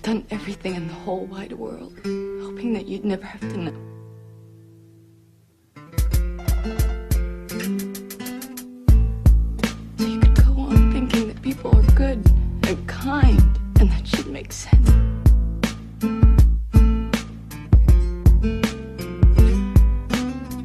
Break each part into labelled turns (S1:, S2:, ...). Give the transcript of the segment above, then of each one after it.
S1: done everything in the whole wide world, hoping that you'd never have to know. So you could go on thinking that people are good and kind and that shit makes sense.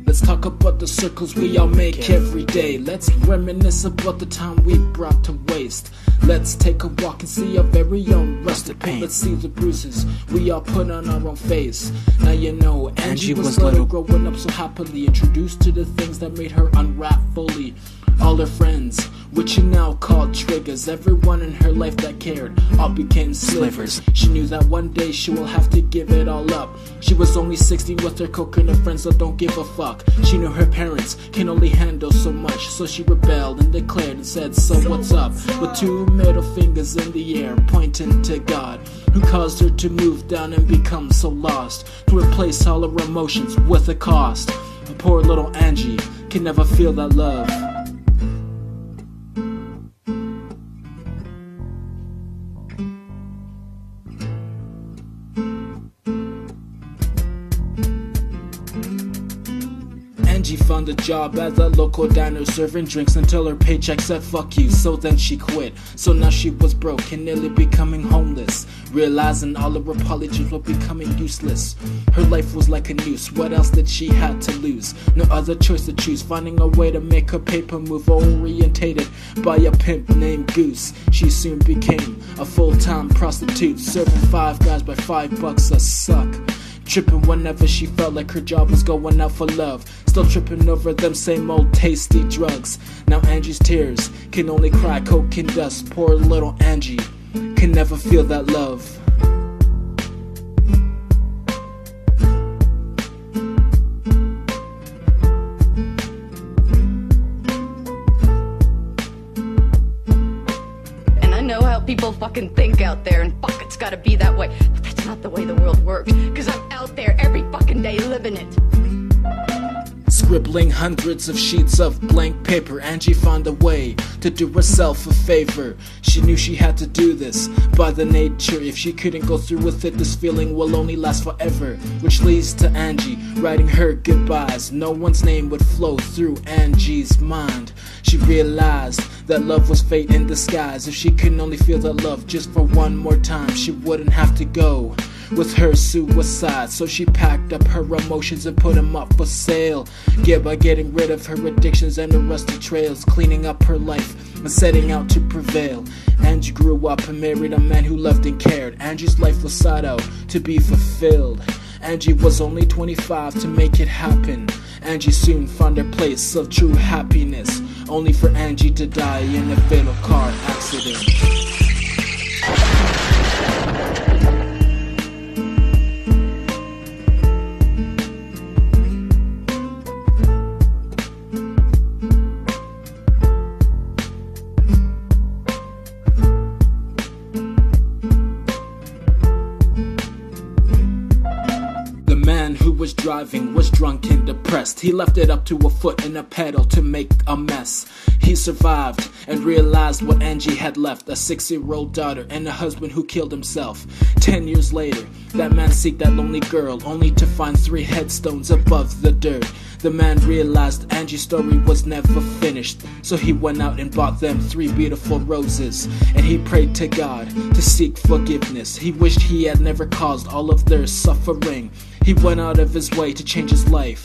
S2: Let's talk about the circles we all make every day. Let's reminisce about the time we brought to waste. Let's take a walk and see our very own rusted paint. Let's see the bruises we all put on our own face. Now you know Angie was little, growing up so happily, introduced to the things that made her unwrap fully. All her friends, which you now call triggers, everyone in her life that cared, all became slavers. She knew that one day she will have to give it all up. She was only 16 with her coconut friends that don't give a fuck. She knew her parents can only handle so much, so she rebelled and declared and said, so what's up? With two middle fingers in the air, pointing to God, who caused her to move down and become so lost, to replace all her emotions with a cost. Poor little Angie can never feel that love. Angie found a job at the local diner serving drinks until her paycheck said fuck you, so then she quit. So now she was broke and nearly becoming homeless, realizing all of her apologies were becoming useless. Her life was like a noose, what else did she have to lose? No other choice to choose, finding a way to make her paper move, orientated by a pimp named Goose. She soon became a full-time prostitute, serving 5 guys by $5 a suck. Tripping whenever she felt like her job was going out for love, still tripping over them same old tasty drugs. Now Angie's tears can only cry coke and dust. Poor little Angie can never feel that love.
S1: And I know how people fucking think out there, and fuck, it's gotta be that way. But that's not the way the world works, cause I'm out there every fucking day living it.
S2: Scribbling hundreds of sheets of blank paper, Angie found a way to do herself a favor. She knew she had to do this by the nature. If she couldn't go through with it, this feeling will only last forever. Which leads to Angie writing her goodbyes. No one's name would flow through Angie's mind. She realized that love was fate in disguise. If she could only feel that love just for one more time, she wouldn't have to go with her suicide. So she packed up her emotions and put them up for sale. By getting rid of her addictions and her rusty trails, cleaning up her life and setting out to prevail. Angie grew up and married a man who loved and cared. Angie's life was sought out to be fulfilled. Angie was only 25 to make it happen. Angie soon found her place of true happiness, only for Angie to die in a fatal car accident. The man who was driving was drunk and depressed. He left it up to a foot and a pedal to make a mess. He survived and realized what Angie had left, a 6-year-old daughter and a husband who killed himself. 10 years later, that man seeked that lonely girl, only to find 3 headstones above the dirt. The man realized Angie's story was never finished, so he went out and bought them 3 beautiful roses, and he prayed to God to seek forgiveness. He wished he had never caused all of their suffering. He went out of his way to change his life.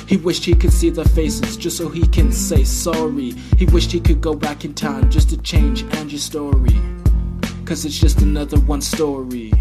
S2: He wished he could see their faces just so he can say sorry. He wished he could go back in time just to change Angie's story, cause it's just another one story.